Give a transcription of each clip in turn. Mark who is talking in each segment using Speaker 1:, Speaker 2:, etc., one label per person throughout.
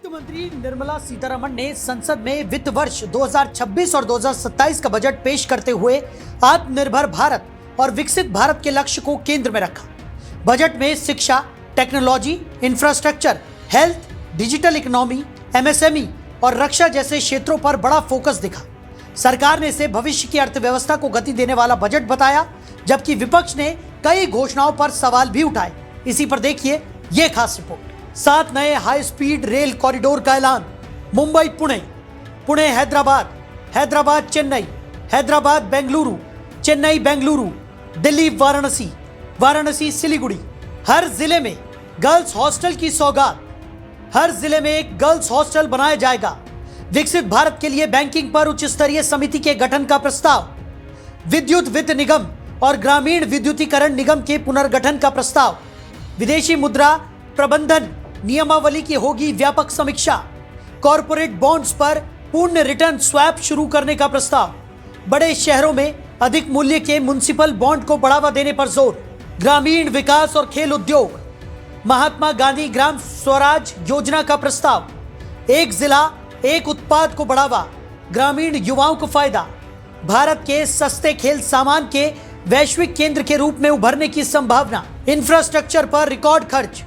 Speaker 1: वित्त मंत्री निर्मला सीतारमण ने संसद में वित्त वर्ष 2026 और 2027 का बजट पेश करते हुए आत्मनिर्भर भारत और विकसित भारत के लक्ष्य को केंद्र में रखा। बजट में शिक्षा, technology, infrastructure, health, digital economy, MSME और रक्षा जैसे क्षेत्रों पर बड़ा फोकस दिखा। सरकार ने इसे भविष्य की अर्थव्यवस्था को गति देने वाला बजट बताया, जबकि विपक्ष ने कई घोषणाओं पर सवाल भी उठाए। इसी पर देखिए ये खास रिपोर्ट। 7 नए हाई स्पीड रेल कॉरिडोर का ऐलान। मुंबई पुणे, पुणे हैदराबाद, हैदराबाद चेन्नई, हैदराबाद बेंगलुरु, चेन्नई बेंगलुरु, दिल्ली वाराणसी, वाराणसी सिलीगुड़ी। हर जिले में गर्ल्स हॉस्टल की सौगात। हर जिले में एक गर्ल्स हॉस्टल बनाया जाएगा। विकसित भारत के लिए बैंकिंग पर उच्च स्तरीय समिति के गठन का प्रस्ताव। विद्युत वित्त निगम और ग्रामीण विद्युतीकरण निगम के पुनर्गठन का प्रस्ताव। विदेशी मुद्रा प्रबंधन नियमावली की होगी व्यापक समीक्षा। कॉरपोरेट बॉन्ड्स पर पूर्ण रिटर्न स्वैप शुरू करने का प्रस्ताव। बड़े शहरों में अधिक मूल्य के म्युनिसिपल बॉन्ड को बढ़ावा देने पर जोर। ग्रामीण विकास और खेल उद्योग। महात्मा गांधी ग्राम स्वराज योजना का प्रस्ताव। एक जिला एक उत्पाद को बढ़ावा, ग्रामीण युवाओं को फायदा। भारत के सस्ते खेल सामान के वैश्विक केंद्र के रूप में उभरने की संभावना। इंफ्रास्ट्रक्चर पर रिकॉर्ड खर्च।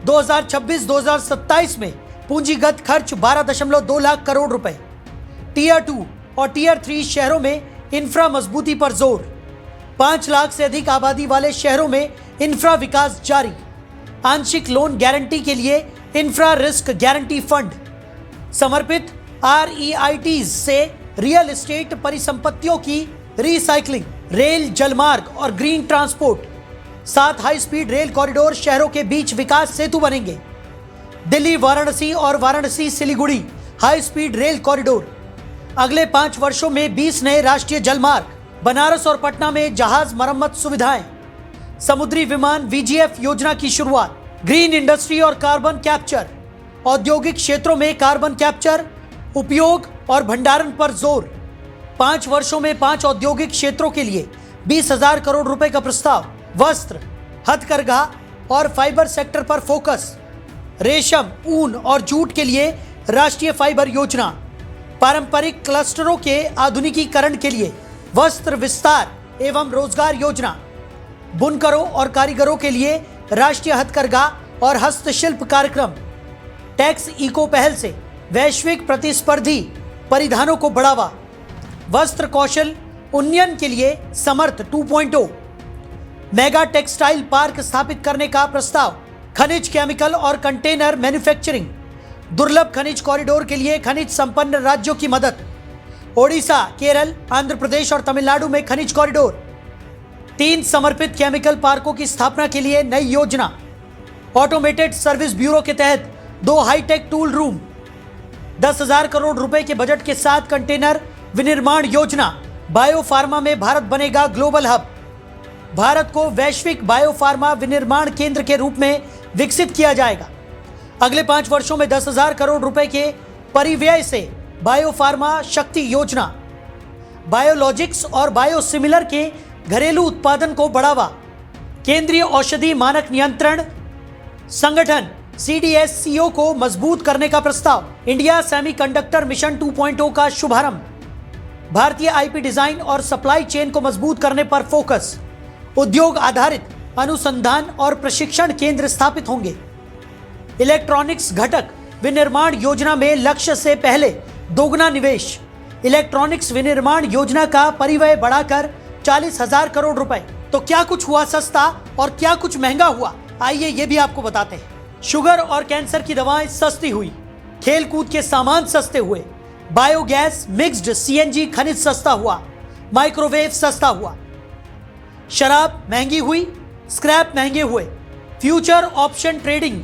Speaker 1: 2026-2027 में पूंजीगत खर्च 12.2 लाख करोड़ रुपए। टीयर 2 और टीयर 3 शहरों में इंफ्रा मजबूती पर जोर। 5 लाख से अधिक आबादी वाले शहरों में इंफ्रा विकास जारी। आंशिक लोन गारंटी के लिए इंफ्रा रिस्क गारंटी फंड। समर्पित REITs से रियल एस्टेट परिसंपत्तियों की रिसाइकलिंग। रेल, जलमार्ग और green transport. 7 high speed rail corridor शहरों के बीच विकास सेतु बनेंगे। दिल्ली वाराणसी और Varanasi Siliguri high speed rail corridor. अगले 5 वर्षों में 20 नए राष्ट्रीय जलमार्ग। बनारस और पटना में जहाज मरम्मत सुविधाएं। समुद्री विमान VGF योजना की शुरुआत। ग्रीन इंडस्ट्री और कार्बन कैप्चर। औद्योगिक क्षेत्रों में कार्बन कैप्चर, उपयोग और भंडारण पर जोर। 5 वर्षों में 5 औद्योगिक क्षेत्रों के लिए 20,000 करोड़ रुपए का प्रस्ताव। वस्त्र, हथकरघा और फाइबर सेक्टर पर फोकस। रेशम, ऊन और जूट के लिए राष्ट्रीय फाइबर योजना। पारंपरिक क्लस्टरों के आधुनिकीकरण के लिए वस्त्र विस्तार एवं रोजगार योजना। बुनकरों और कारीगरों के लिए राष्ट्रीय हथकरघा और हस्तशिल्प कार्यक्रम। टैक्स इको पहल से वैश्विक प्रतिस्पर्धी परिधानों को बढ़ावा। वस्त्र कौशल उन्नयन के लिए समर्थ 2.0। मेगा टेक्सटाइल पार्क स्थापित करने का प्रस्ताव। खनिज, केमिकल और कंटेनर मैन्युफैक्चरिंग। दुर्लभ खनिज कॉरिडोर के लिए खनिज संपन्न राज्यों की मदद। ओडिशा, केरल, आंध्र प्रदेश और तमिलनाडु में खनिज कॉरिडोर। 3 समर्पित केमिकल पार्कों की स्थापना के लिए नई योजना। ऑटोमेटेड सर्विस ब्यूरो के तहत 2 हाईटेक टूल रूम। 10,000 करोड़ रुपए के बजट के साथ कंटेनर विनिर्माण योजना। बायोफार्मा में भारत बनेगा ग्लोबल हब। भारत को वैश्विक बायोफार्मा विनिर्माण केंद्र के रूप में विकसित किया जाएगा। अगले 5 वर्षों में 10,000 करोड़ रुपए के परिव्यय से बायोफार्मा शक्ति योजना। बायोलॉजिक्स और बायोसिमिलर के घरेलू उत्पादन को बढ़ावा। केंद्रीय औषधि मानक नियंत्रण संगठन CDSCO को मजबूत करने का प्रस्ताव। इंडिया सेमीकंडक्टर मिशन 2.0 का शुभारंभ। भारतीय IP डिजाइन और सप्लाई चेन को मजबूत करने पर फोकस। उद्योग आधारित अनुसंधान और प्रशिक्षण केंद्र स्थापित होंगे। इलेक्ट्रॉनिक्स घटक विनिर्माण योजना में लक्ष्य से पहले दोगुना निवेश। इलेक्ट्रॉनिक्स विनिर्माण योजना का परिव्यय बढ़ाकर 40,000 करोड़ रुपए। तो क्या कुछ हुआ सस्ता और क्या कुछ महंगा हुआ, आइए ये भी आपको बताते हैं। शुगर और कैंसर की दवाएं सस्ती हुई। खेलकूद के सामान सस्ते हुए। बायोगैस, मिक्स्ड CNG खनिज सस्ता हुआ। माइक्रोवेव सस्ता हुआ। शराब महंगी हुई। स्क्रैप महंगे हुए। फ्यूचर ऑप्शन ट्रेडिंग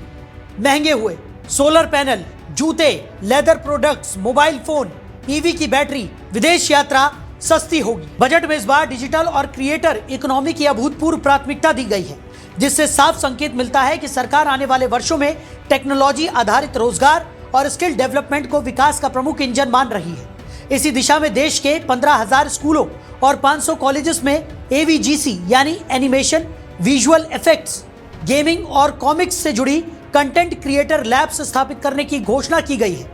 Speaker 1: महंगे हुए। सोलर पैनल, जूते, leather products, mobile phone, EV की बैटरी, विदेश यात्रा सस्ती होगी। बजट में इस बार डिजिटल और क्रिएटर इकोनॉमी की अभूतपूर्व प्राथमिकता दी गई है, जिससे साफ संकेत मिलता है कि सरकार आने वाले वर्षों में टेक्नोलॉजी आधारित रोजगार और स्किल डेवलपमेंट को विकास का प्रमुख इंजन मान रही है। इसी दिशा में देश के 15,000 स्कूलों और 500 कॉलेजेस में AVGC यानी एनिमेशन, विजुअल इफेक्ट्स, गेमिंग और कॉमिक्स से जुड़ी कंटेंट क्रिएटर लैब्स स्थापित करने की घोषणा की गई है।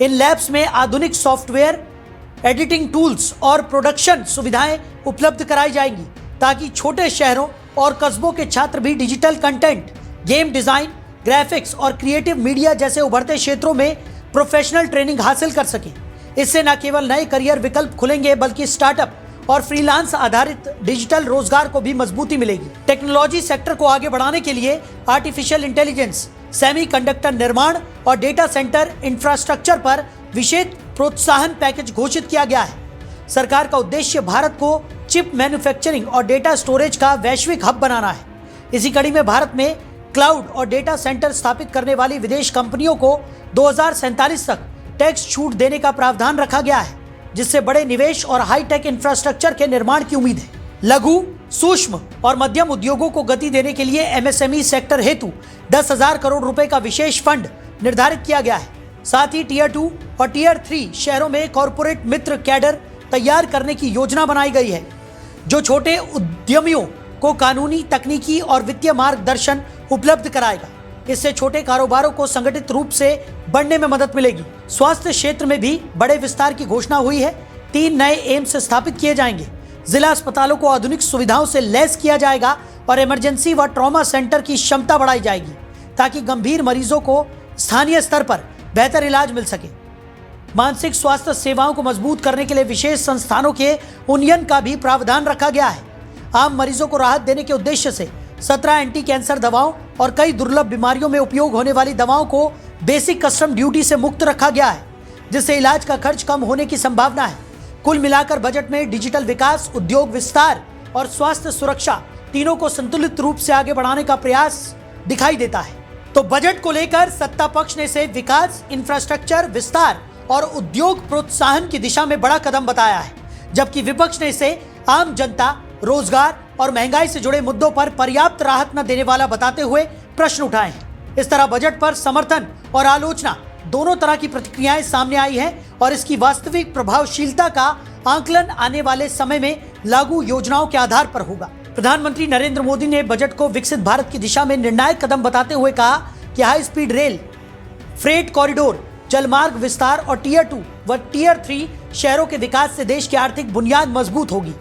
Speaker 1: इन लैब्स में आधुनिक सॉफ्टवेयर, एडिटिंग टूल्स और प्रोडक्शन सुविधाएं उपलब्ध कराई जाएंगी ताकि छोटे शहरों और कस्बों के छात्र भी digital content, game design, graphics और क्रिएटिव मीडिया जैसे उभरते क्षेत्रों में प्रोफेशनल ट्रेनिंग हासिल कर सकें। इससे न केवल नए करियर विकल्प खुलेंगे बल्कि स्टार्टअप और फ्रीलांस आधारित डिजिटल रोजगार को भी मजबूती मिलेगी। टेक्नोलॉजी सेक्टर को आगे बढ़ाने के लिए आर्टिफिशियल इंटेलिजेंस, सेमीकंडक्टर निर्माण और डेटा सेंटर इंफ्रास्ट्रक्चर पर विशेष प्रोत्साहन पैकेज घोषित किया गया है। सरकार का उद्देश्य भारत को चिप मैन्युफैक्चरिंग और डेटा स्टोरेज का वैश्विक हब बनाना है। इसी कड़ी में भारत में क्लाउड और डेटा सेंटर स्थापित करने वाली विदेश कंपनियों को 2047 तक टैक्स छूट देने का प्रावधान रखा गया है, जिससे बड़े निवेश और हाईटेक इंफ्रास्ट्रक्चर के निर्माण की उम्मीद है। लघु, सूक्ष्म और मध्यम उद्योगों को गति देने के लिए एमएसएमई सेक्टर हेतु 10,000 करोड़ रुपए का विशेष फंड निर्धारित किया गया है। साथ ही टीयर 2 और टीयर 3 शहरों में कॉरपोरेट मित्र कैडर तैयार करने की योजना बनाई गई है, जो छोटे उद्यमियों को कानूनी, तकनीकी और वित्तीय मार्गदर्शन उपलब्ध कराएगा। इससे छोटे कारोबारों को संगठित रूप से बढ़ने में मदद मिलेगी। स्वास्थ्य क्षेत्र में भी बड़े विस्तार की घोषणा हुई है। 3 नए एम्स स्थापित किए जाएंगे। जिला अस्पतालों को आधुनिक सुविधाओं से लैस किया जाएगा और इमरजेंसी व ट्रॉमा सेंटर की क्षमता बढ़ाई जाएगी ताकि गंभीर मरीजों को स्थानीय स्तर पर बेहतर इलाज मिल सके। मानसिक स्वास्थ्य सेवाओं को मजबूत करने के लिए विशेष संस्थानों के उन्नयन का भी प्रावधान रखा गया है। आम मरीजों को राहत देने के उद्देश्य से 17 एंटी कैंसर दवाओं और कई दुर्लभ बीमारियों में उपयोग होने वाली दवाओं को बेसिक कस्टम ड्यूटी से मुक्त रखा गया है, जिससे इलाज का खर्च कम होने की संभावना है। कुल मिलाकर बजट में डिजिटल विकास, उद्योग विस्तार और स्वास्थ्य सुरक्षा तीनों को संतुलित रूप से आगे बढ़ाने का प्रयास दिखाई देता है। तो बजट को लेकर सत्ता पक्ष ने इसे विकास, इंफ्रास्ट्रक्चर विस्तार और उद्योग प्रोत्साहन की दिशा में बड़ा कदम बताया है, जबकि विपक्ष ने इसे आम जनता, रोजगार और महंगाई से जुड़े मुद्दों पर पर्याप्त राहत न देने वाला बताते हुए प्रश्न उठाए हैं। इस तरह बजट पर समर्थन और आलोचना दोनों तरह की प्रतिक्रियाएं सामने आई हैं और इसकी वास्तविक प्रभावशीलता का आकलन आने वाले समय में लागू योजनाओं के आधार पर होगा। प्रधानमंत्री नरेंद्र मोदी ने बजट को विकसित भारत की दिशा में निर्णायक कदम बताते हुए कहा कि high speed rail, freight corridor, जलमार्ग विस्तार और टीयर 2 व टीयर 3 शहरों के विकास से देश की आर्थिक बुनियाद मजबूत होगी।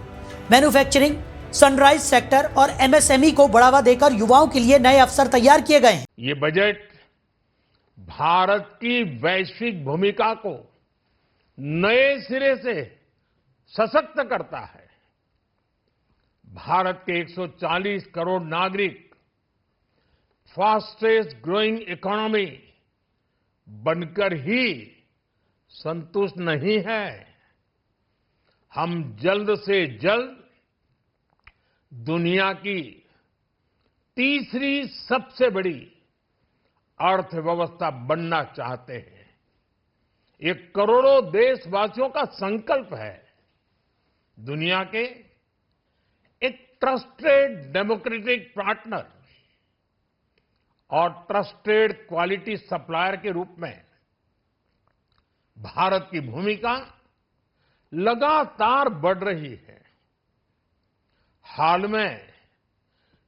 Speaker 1: मैन्युफैक्चरिंग, सनराइज सेक्टर और एमएसएमई को बढ़ावा देकर युवाओं के लिए नए अवसर तैयार किए गए हैं।
Speaker 2: ये बजट भारत की वैश्विक भूमिका को नए सिरे से सशक्त करता है। भारत के 140 करोड़ नागरिक फास्टेस्ट ग्रोइंग इकोनॉमी बनकर ही संतुष्ट नहीं है। हम जल्द से जल्द दुनिया की तीसरी सबसे बड़ी अर्थव्यवस्था बनना चाहते हैं। ये करोड़ों देशवासियों का संकल्प है। दुनिया के एक ट्रस्टेड डेमोक्रेटिक पार्टनर और ट्रस्टेड क्वालिटी सप्लायर के रूप में भारत की भूमिका लगातार बढ़ रही है। हाल में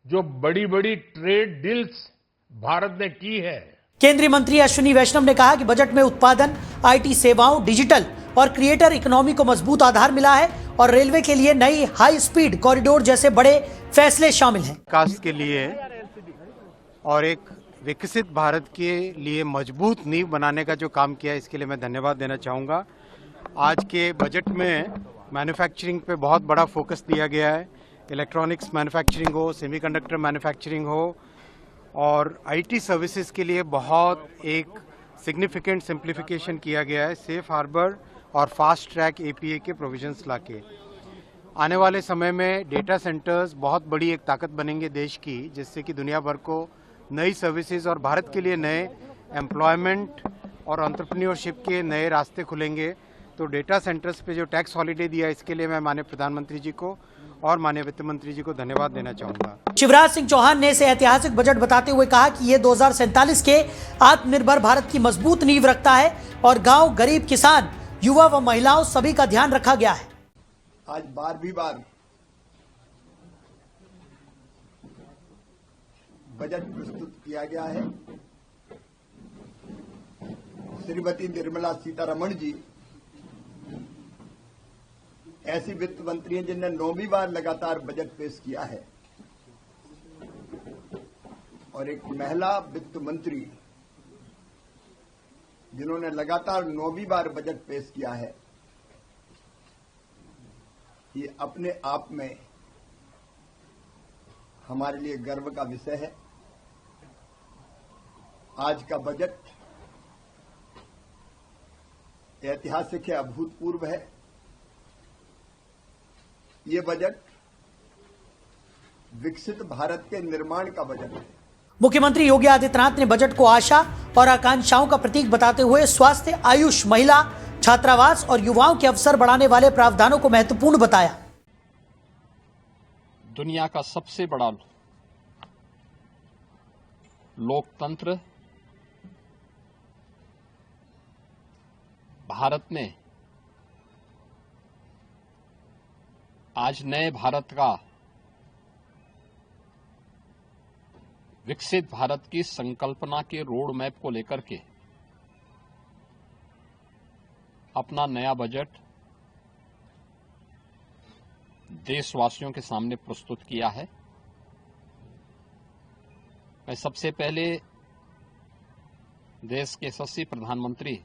Speaker 2: जो बड़ी बड़ी ट्रेड डील्स भारत ने की है।
Speaker 1: केंद्रीय मंत्री अश्विनी वैष्णव ने कहा कि बजट में उत्पादन, आईटी सेवाओं, डिजिटल और क्रिएटर इकोनॉमी को मजबूत आधार मिला है और रेलवे के लिए नई हाई स्पीड कॉरिडोर जैसे बड़े फैसले शामिल हैं।
Speaker 3: विकास के लिए और एक विकसित भारत के लिए मजबूत नींव बनाने का जो काम किया है, इसके लिए मैं धन्यवाद देना चाहूँगा। आज के बजट में मैन्युफैक्चरिंग पे बहुत बड़ा फोकस दिया गया है। इलेक्ट्रॉनिक्स मैन्युफैक्चरिंग हो, सेमीकंडक्टर मैन्युफैक्चरिंग हो और आईटी सर्विसेज के लिए बहुत एक सिग्निफिकेंट सिंप्लीफिकेशन किया गया है। सेफ हार्बर और फास्ट ट्रैक एपीए के प्रोविजंस लाके आने वाले समय में डेटा सेंटर्स बहुत बड़ी एक ताकत बनेंगे देश की, जिससे कि दुनिया भर को नई सर्विसेज और भारत के लिए नए एम्प्लॉयमेंट और एंटरप्रेन्योरशिप के नए रास्ते खुलेंगे। तो डेटा सेंटर्स पे जो टैक्स हॉलिडे दिया, इसके लिए मैं माननीय प्रधानमंत्री जी को और माननीय वित्त मंत्री जी को धन्यवाद देना चाहूंगा।
Speaker 1: शिवराज सिंह चौहान ने इसे ऐतिहासिक बजट बताते हुए कहा कि ये 2047 के आत्मनिर्भर भारत की मजबूत नींव रखता है और गांव, गरीब, किसान, युवा व महिलाओं सभी का ध्यान रखा गया है।
Speaker 4: आज बार बजट प्रस्तुत किया गया है श्रीमती निर्मला सीतारमण जी ऐसी वित्त मंत्री हैं जिन्होंने 9वीं बार लगातार बजट पेश किया है और एक महिला वित्त मंत्री जिन्होंने लगातार 9वीं बार बजट पेश किया है, ये अपने आप में हमारे लिए गर्व का विषय है। आज का बजट ऐतिहासिक है, अभूतपूर्व है। ये बजट विकसित भारत के निर्माण का बजट है।
Speaker 1: मुख्यमंत्री योगी आदित्यनाथ ने बजट को आशा और आकांक्षाओं का प्रतीक बताते हुए स्वास्थ्य, आयुष, महिला, छात्रावास और युवाओं के अवसर बढ़ाने वाले प्रावधानों को महत्वपूर्ण बताया।
Speaker 5: दुनिया का सबसे बड़ा लोकतंत्र भारत ने आज नए भारत का, विकसित भारत की संकल्पना के रोड मैप को लेकर के अपना नया बजट देशवासियों के सामने प्रस्तुत किया है। मैं सबसे पहले देश के यशस्वी प्रधानमंत्री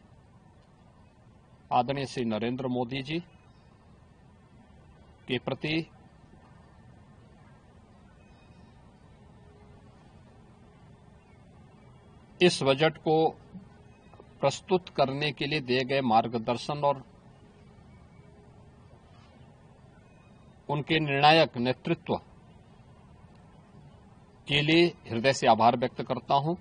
Speaker 5: आदरणीय श्री नरेंद्र मोदी जी के प्रति इस बजट को प्रस्तुत करने के लिए दिए गए मार्गदर्शन और उनके निर्णायक नेतृत्व के लिए हृदय से आभार व्यक्त करता हूं।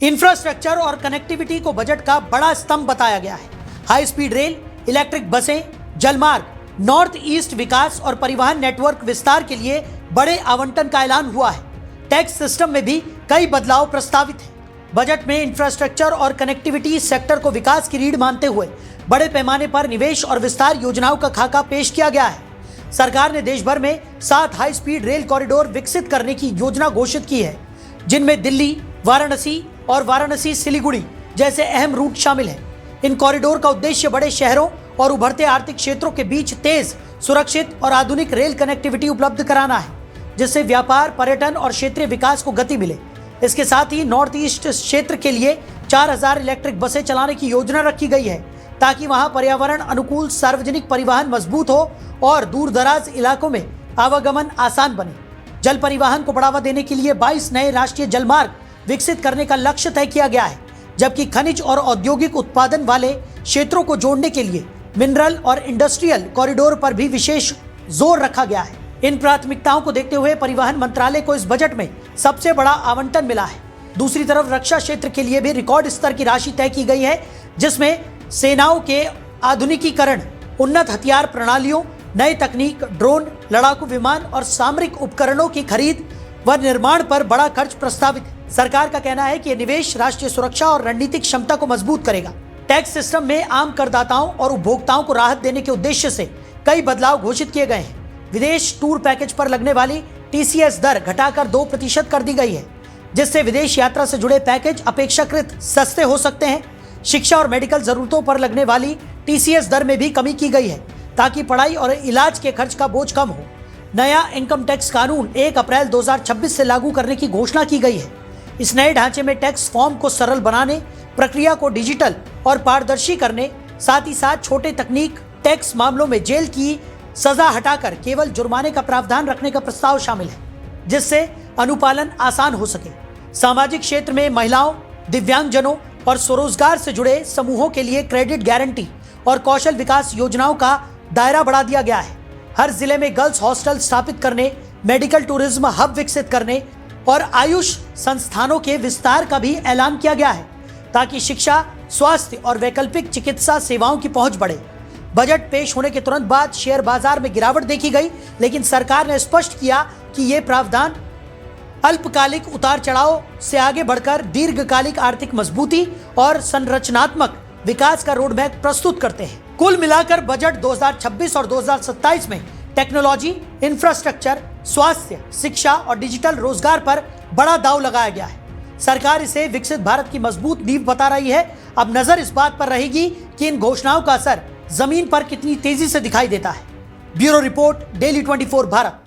Speaker 1: इंफ्रास्ट्रक्चर और कनेक्टिविटी को बजट का बड़ा स्तंभ बताया गया है। हाई स्पीड रेल, इलेक्ट्रिक बसें, जलमार्ग, नॉर्थ ईस्ट विकास और परिवहन नेटवर्क विस्तार के लिए बड़े आवंटन का ऐलान हुआ है। टैक्स सिस्टम में भी कई बदलाव प्रस्तावित हैं। बजट में इंफ्रास्ट्रक्चर और कनेक्टिविटी सेक्टर को विकास की रीढ़ मानते हुए बड़े पैमाने पर निवेश और विस्तार योजनाओं का खाका पेश किया गया है। सरकार ने देश भर में 7 हाई स्पीड रेल कॉरिडोर विकसित करने की योजना घोषित की है, जिनमें दिल्ली, वाराणसी और वाराणसी सिलीगुड़ी जैसे अहम रूट शामिल हैं। इन कॉरिडोर का उद्देश्य बड़े शहरों और उभरते आर्थिक क्षेत्रों के बीच तेज, सुरक्षित और आधुनिक रेल कनेक्टिविटी उपलब्ध कराना है, जिससे व्यापार, पर्यटन और क्षेत्रीय विकास को गति मिले। इसके साथ ही नॉर्थ ईस्ट क्षेत्र के लिए 4000 इलेक्ट्रिक बसें चलाने की योजना रखी गई है, ताकि वहां पर्यावरण अनुकूल सार्वजनिक परिवहन मजबूत हो और दूर दराज इलाकों में आवागमन आसान बने। जल परिवहन को बढ़ावा देने के लिए 22 नए राष्ट्रीय जलमार्ग विकसित करने का लक्ष्य तय किया गया है, जबकि खनिज और औद्योगिक उत्पादन वाले क्षेत्रों को जोड़ने के लिए मिनरल और इंडस्ट्रियल कॉरिडोर पर भी विशेष जोर रखा गया है। इन प्राथमिकताओं को देखते हुए परिवहन मंत्रालय को इस बजट में सबसे बड़ा आवंटन मिला है। दूसरी तरफ रक्षा क्षेत्र के लिए भी रिकॉर्ड स्तर की राशि तय की गई है, जिसमें सेनाओं के आधुनिकीकरण, उन्नत हथियार प्रणालियों, नई तकनीक, ड्रोन, लड़ाकू विमान और सामरिक उपकरणों की खरीद व निर्माण पर बड़ा खर्च प्रस्तावित है। सरकार का कहना है कि यह निवेश राष्ट्रीय सुरक्षा और रणनीतिक क्षमता को मजबूत करेगा। टैक्स सिस्टम में आम करदाताओं और उपभोक्ताओं को राहत देने के उद्देश्य से कई बदलाव घोषित किए गए हैं। विदेश टूर पैकेज पर लगने वाली TCS दर घटाकर 2% कर दी गई है, जिससे विदेश यात्रा से जुड़े पैकेज अपेक्षाकृत सस्ते हो सकते हैं। शिक्षा और मेडिकल जरूरतों पर लगने वाली TCS दर में भी कमी की गई है, ताकि पढ़ाई और इलाज के खर्च का बोझ कम हो। नया इनकम टैक्स कानून 1 अप्रैल 2026 से लागू करने की घोषणा की गई है। इस नए ढांचे में टैक्स फॉर्म को सरल बनाने, प्रक्रिया को डिजिटल और पारदर्शी करने, साथ ही साथ छोटे तकनीक टैक्स मामलों में जेल की सजा हटाकर केवल जुर्माने का प्रावधान रखने का प्रस्ताव शामिल है, जिससे अनुपालन आसान हो सके। सामाजिक क्षेत्र में महिलाओं, दिव्यांगजनों और स्वरोजगार से जुड़े समूहों के लिए क्रेडिट गारंटी और कौशल विकास योजनाओं का दायरा बढ़ा दिया गया है। हर जिले में गर्ल्स हॉस्टल स्थापित करने, मेडिकल टूरिज्म हब विकसित करने और आयुष संस्थानों के विस्तार का भी ऐलान किया गया है, ताकि शिक्षा, स्वास्थ्य और वैकल्पिक चिकित्सा सेवाओं की पहुंच बढ़े। बजट पेश होने के तुरंत बाद शेयर बाजार में गिरावट देखी गई, लेकिन सरकार ने स्पष्ट किया कि ये प्रावधान अल्पकालिक उतार चढ़ाव से आगे बढ़कर दीर्घकालिक आर्थिक मजबूती और संरचनात्मक विकास का रोडमैप प्रस्तुत करते हैं। कुल मिलाकर बजट 2026 और 2027 में टेक्नोलॉजी, इंफ्रास्ट्रक्चर, स्वास्थ्य, शिक्षा और डिजिटल रोजगार पर बड़ा दांव लगाया गया है। सरकार इसे विकसित भारत की मजबूत नींव बता रही है। अब नजर इस बात पर रहेगी कि इन घोषणाओं का असर जमीन पर कितनी तेजी से दिखाई देता है। Bureau report, daily 24 Bharat.